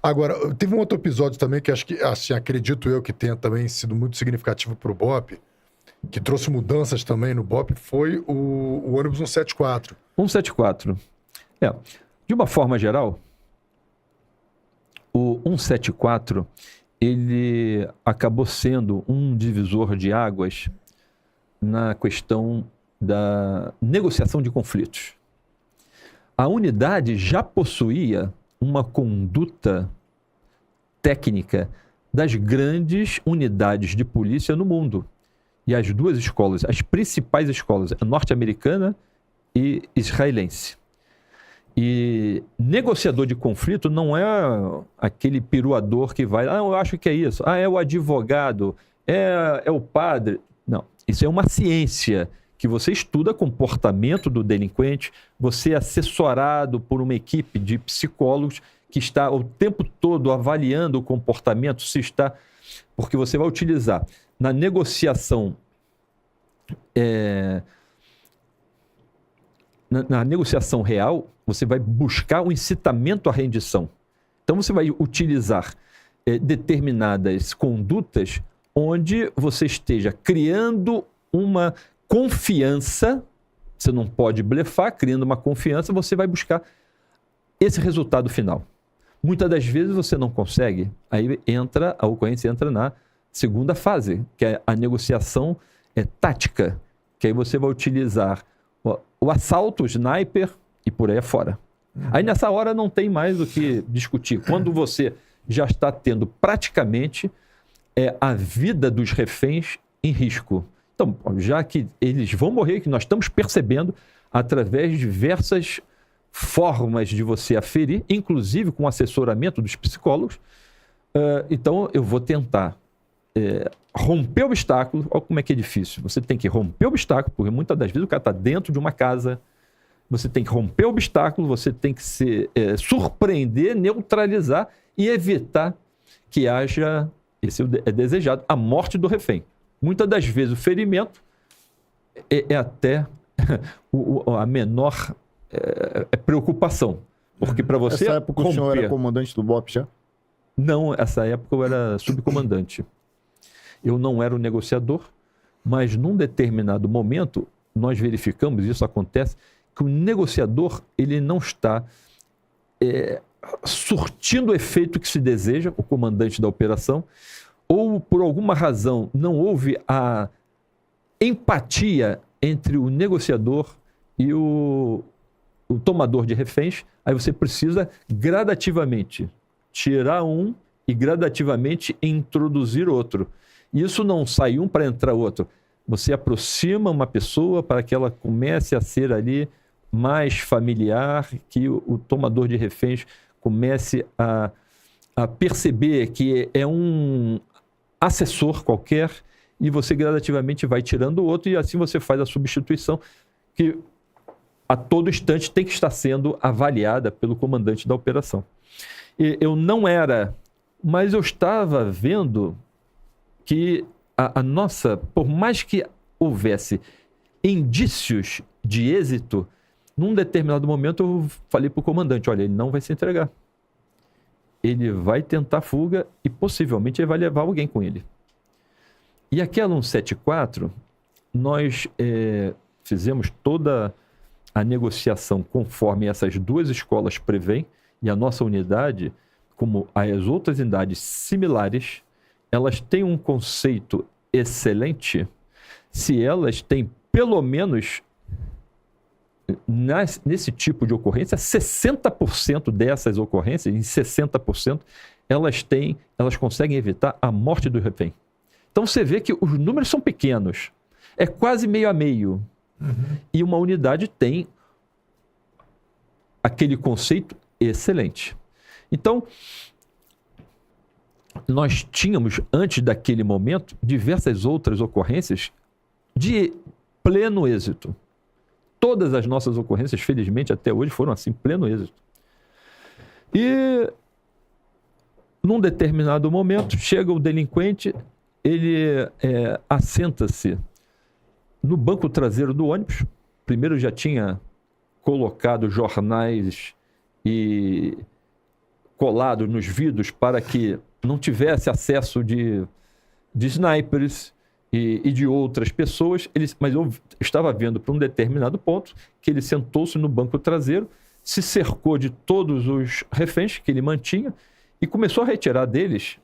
Agora, teve um outro episódio também que acho que, assim, acredito eu que tenha também sido muito significativo pro BOPE, que trouxe mudanças também no BOPE, foi o ônibus 174. 174. De uma forma geral, o 174, ele acabou sendo um divisor de águas na questão da negociação de conflitos. A unidade já possuía uma conduta técnica das grandes unidades de polícia no mundo. E as duas escolas, as principais escolas, a norte-americana e israelense. E negociador de conflito não é aquele piruador que vai, eu acho que é isso, é o advogado, é o padre. Não, isso é uma ciência que você estuda comportamento do delinquente, você é assessorado por uma equipe de psicólogos que está o tempo todo avaliando o comportamento, se está... Porque você vai utilizar na negociação... Na negociação real, você vai buscar o incitamento à rendição. Então, você vai utilizar determinadas condutas onde você esteja criando uma confiança, você não pode blefar, criando uma confiança, você vai buscar esse resultado final. Muitas das vezes você não consegue, aí a ocorrência entra na segunda fase, que é a negociação tática, que aí você vai utilizar o assalto, o sniper e por aí afora. Aí nessa hora não tem mais o que discutir. Quando você já está tendo praticamente a vida dos reféns em risco. Então, já que eles vão morrer, que nós estamos percebendo através de diversas formas de você aferir, inclusive com assessoramento dos psicólogos, então eu vou tentar romper o obstáculo. Olha como é que é difícil. Você tem que romper o obstáculo, porque muitas das vezes o cara está dentro de uma casa, você tem que romper o obstáculo, você tem que se surpreender, neutralizar e evitar que haja, esse é desejado, a morte do refém. Muitas das vezes o ferimento é até a menor preocupação. Porque para você Nessa época o senhor era comandante do BOPE já? Não, essa época eu era subcomandante. Eu não era o negociador, mas num determinado momento nós verificamos, isso acontece, que o negociador ele não está surtindo o efeito que se deseja, o comandante da operação, ou por alguma razão não houve a empatia entre o negociador e o tomador de reféns. Aí você precisa gradativamente tirar um e gradativamente introduzir outro. Isso não sai um para entrar outro. Você aproxima uma pessoa para que ela comece a ser ali mais familiar, que o tomador de reféns comece a perceber que é um assessor qualquer, e você gradativamente vai tirando o outro, e assim você faz a substituição, que a todo instante tem que estar sendo avaliada pelo comandante da operação. E eu não era, mas eu estava vendo que a nossa, por mais que houvesse indícios de êxito, num determinado momento eu falei para o comandante, olha, ele não vai se entregar. Ele vai tentar fuga e possivelmente ele vai levar alguém com ele. E aquela 174, nós fizemos toda a negociação conforme essas duas escolas prevêem, e a nossa unidade, como as outras unidades similares, elas têm um conceito excelente se elas têm pelo menos, nesse tipo de ocorrência, 60% dessas ocorrências, em 60%, elas conseguem evitar a morte do refém. Então você vê que os números são pequenos, é quase meio a meio. E uma unidade tem aquele conceito excelente. Então, nós tínhamos, antes daquele momento, diversas outras ocorrências de pleno êxito. Todas as nossas ocorrências, felizmente, até hoje, foram assim, pleno êxito. E, num determinado momento, chega o delinquente, ele assenta-se no banco traseiro do ônibus. Primeiro já tinha colocado jornais e colado nos vidros para que não tivesse acesso de snipers e de outras pessoas. Mas eu estava vendo para um determinado ponto que ele sentou-se no banco traseiro, se cercou de todos os reféns que ele mantinha e começou a retirar deles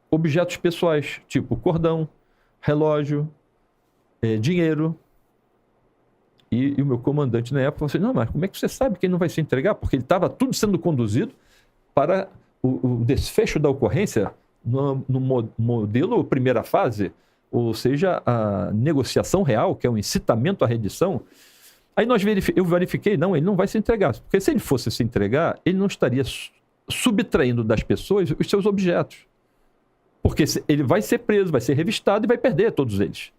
objetos pessoais, tipo cordão, relógio, dinheiro. E o meu comandante na época falou assim, não, mas como é que você sabe que ele não vai se entregar? Porque ele estava tudo sendo conduzido para o desfecho da ocorrência no modelo primeira fase, ou seja, a negociação real, que é um incitamento à rendição. Aí eu verifiquei, não, ele não vai se entregar. Porque se ele fosse se entregar, ele não estaria subtraindo das pessoas os seus objetos. Porque ele vai ser preso, vai ser revistado e vai perder todos eles.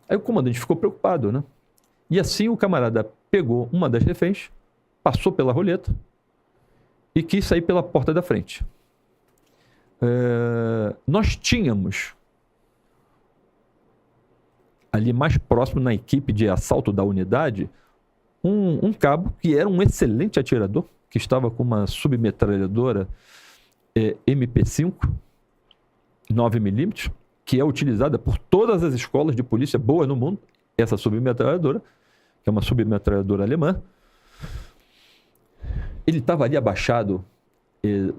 Aí o comandante ficou preocupado, né? E assim o camarada pegou uma das reféns, passou pela roleta e quis sair pela porta da frente. Nós tínhamos ali mais próximo na equipe de assalto da unidade um cabo que era um excelente atirador, que estava com uma submetralhadora MP5 9mm, que é utilizada por todas as escolas de polícia boas no mundo, essa submetralhadora, que é uma submetralhadora alemã. Ele estava ali abaixado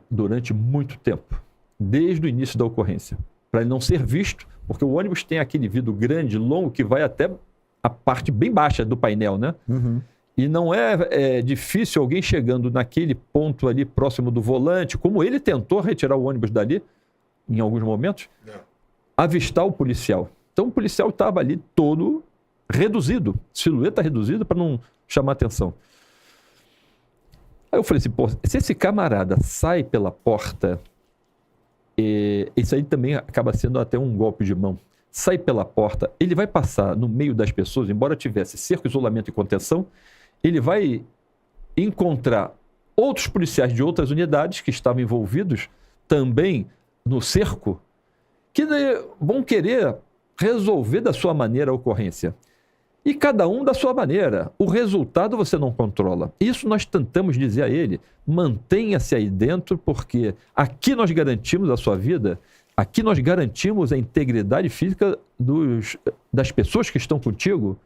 durante muito tempo, desde o início da ocorrência, para ele não ser visto, porque o ônibus tem aquele vidro grande, longo, que vai até a parte bem baixa do painel, né? Uhum. E não é difícil alguém chegando naquele ponto ali próximo do volante, como ele tentou retirar o ônibus dali, em alguns momentos, avistar o policial. Então o policial estava ali todo reduzido, silhueta reduzida para não chamar atenção. Aí eu falei assim, pô, se esse camarada sai pela porta, isso aí também acaba sendo até um golpe de mão. Sai pela porta, ele vai passar no meio das pessoas, embora tivesse cerco, isolamento e contenção, ele vai encontrar outros policiais de outras unidades que estavam envolvidos também no cerco, que vão querer resolver da sua maneira a ocorrência. E cada um da sua maneira. O resultado você não controla. Isso nós tentamos dizer a ele. Mantenha-se aí dentro, porque aqui nós garantimos a sua vida, aqui nós garantimos a integridade física das pessoas que estão contigo.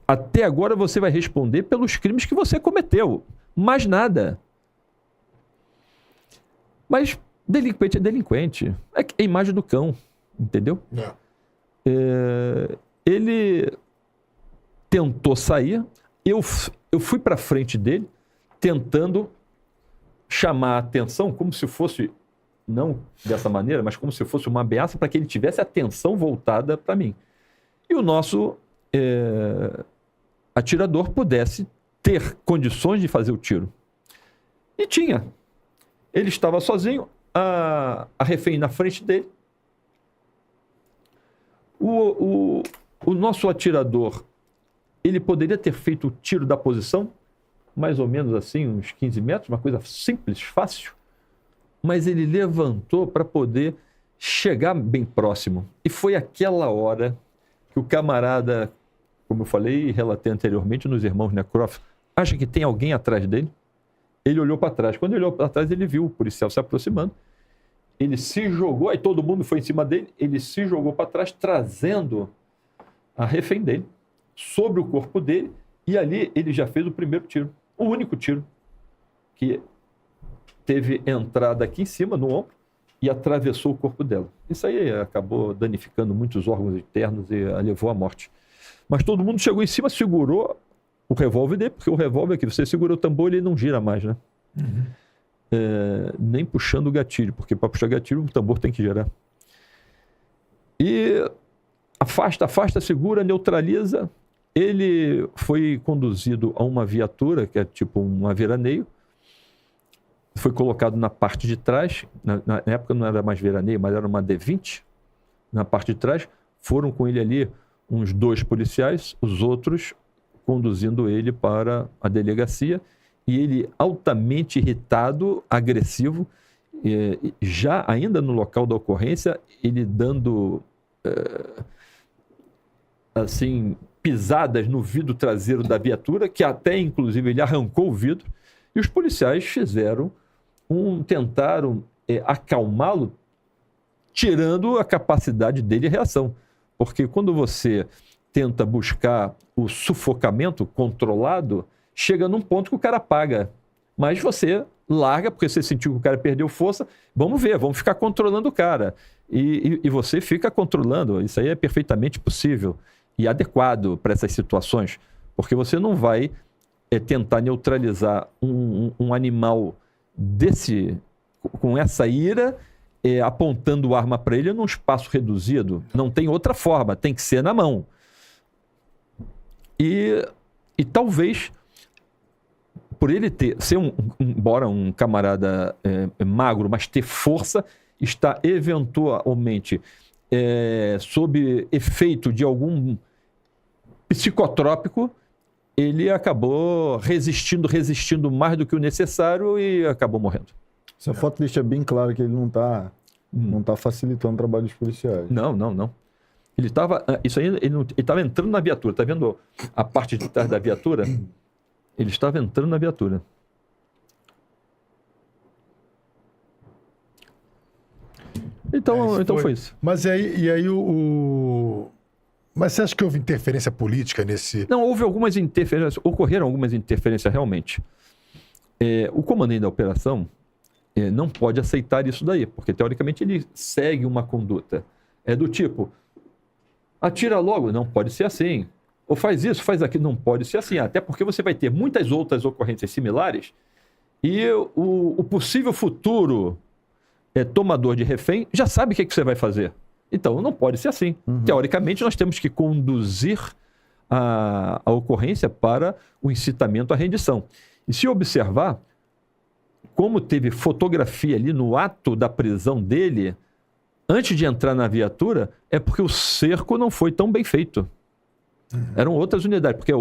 Até agora você vai responder pelos crimes que você cometeu. Mais nada. Mas delinquente é delinquente. É a imagem do cão, entendeu? Ele tentou sair, eu fui para frente dele, tentando chamar a atenção, como se fosse, não dessa maneira, mas como se fosse uma ameaça para que ele tivesse a atenção voltada para mim. E o nosso atirador pudesse ter condições de fazer o tiro. E tinha. Ele estava sozinho, a refém na frente dele. O nosso atirador, ele poderia ter feito o tiro da posição, mais ou menos assim, uns 15 metros, uma coisa simples, fácil, mas ele levantou para poder chegar bem próximo. E foi aquela hora que o camarada, como eu falei e relatei anteriormente nos Irmãos Necrófilo, acha que tem alguém atrás dele. Ele olhou para trás. Quando ele olhou para trás, ele viu o policial se aproximando. Ele se jogou, aí todo mundo foi em cima dele, ele se jogou para trás, trazendo a refém dele sobre o corpo dele, e ali ele já fez o primeiro tiro, o único tiro, que teve entrada aqui em cima, no ombro, e atravessou o corpo dela. Isso aí acabou danificando muitos órgãos internos e a levou à morte. Mas todo mundo chegou em cima, segurou o revólver dele, porque o revólver que você segura o tambor, ele não gira mais, né? Uhum. Nem puxando o gatilho, porque para puxar gatilho o tambor tem que girar. E afasta, segura, neutraliza. Ele foi conduzido a uma viatura, que é tipo um veraneio, foi colocado na parte de trás, na época não era mais veraneio, mas era uma D20, na parte de trás, foram com ele ali uns 2 policiais, os outros conduzindo ele para a delegacia, e ele altamente irritado, agressivo, já ainda no local da ocorrência, ele dando, assim, pisadas no vidro traseiro da viatura, que até, inclusive, ele arrancou o vidro, e os policiais tentaram acalmá-lo, tirando a capacidade dele de reação. Porque quando você tenta buscar o sufocamento controlado, chega num ponto que o cara apaga. Mas você larga, porque você sentiu que o cara perdeu força, vamos ficar controlando o cara. E você fica controlando, isso aí é perfeitamente possível e adequado para essas situações, porque você não vai tentar neutralizar um animal com essa ira, apontando arma para ele num espaço reduzido. Não tem outra forma, tem que ser na mão. E talvez, por ele ser embora um camarada magro, mas ter força, está eventualmente sob efeito de algum psicotrópico, ele acabou resistindo mais do que o necessário e acabou morrendo. Essa foto deixa bem claro que ele não tá facilitando o trabalho dos policiais. Não. Ele estava entrando na viatura. Tá vendo a parte de trás da viatura? Ele estava entrando na viatura. Então foi isso. Mas Mas você acha que houve interferência política nesse... Não, houve algumas interferências, ocorreram algumas interferências realmente. O comandante da operação não pode aceitar isso daí, porque teoricamente ele segue uma conduta. Do tipo, atira logo, não pode ser assim. Ou faz isso, faz aquilo, não pode ser assim. Até porque você vai ter muitas outras ocorrências similares e o possível futuro tomador de refém já sabe o que você vai fazer. Então, não pode ser assim. Uhum. Teoricamente, nós temos que conduzir a ocorrência para o incitamento à rendição. E se observar, como teve fotografia ali no ato da prisão dele, antes de entrar na viatura, é porque o cerco não foi tão bem feito. Uhum. Eram outras unidades, porque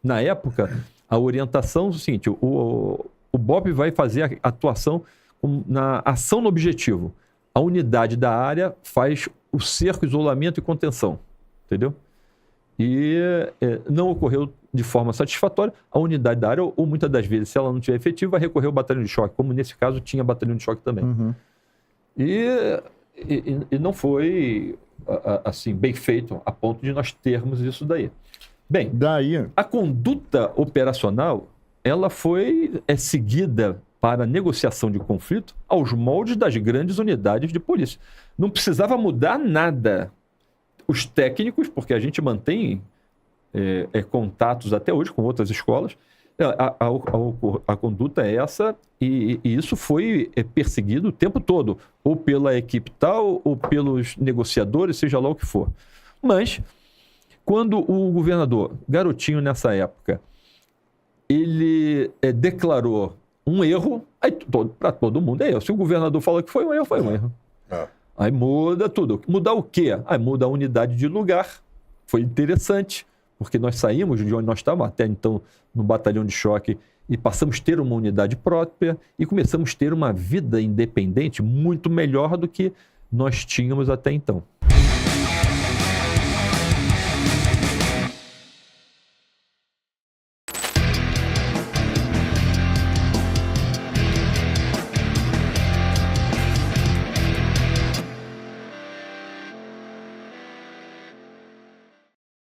na época, a orientação é o seguinte, o BOP vai fazer a atuação na ação no objetivo. A unidade da área faz o cerco, isolamento e contenção, entendeu? E não ocorreu de forma satisfatória. A unidade da área, ou muitas das vezes, se ela não tiver efetivo, vai recorrer ao batalhão de choque, como nesse caso tinha batalhão de choque também. Uhum. E não foi assim bem feito a ponto de nós termos isso daí. Bem, a conduta operacional, ela foi seguida para a negociação de conflito aos moldes das grandes unidades de polícia. Não precisava mudar nada. Os técnicos, porque a gente mantém contatos até hoje com outras escolas, a conduta é essa e isso foi perseguido o tempo todo, ou pela equipe tal, ou pelos negociadores, seja lá o que for. Mas, quando o governador, garotinho nessa época, ele declarou um erro, aí para todo mundo é erro. Se o governador falou que foi um erro, foi um erro. Aí muda tudo. Mudar o quê? Aí muda a unidade de lugar. Foi interessante, porque nós saímos de onde nós estávamos, até então no batalhão de choque, e passamos a ter uma unidade própria e começamos a ter uma vida independente muito melhor do que nós tínhamos até então.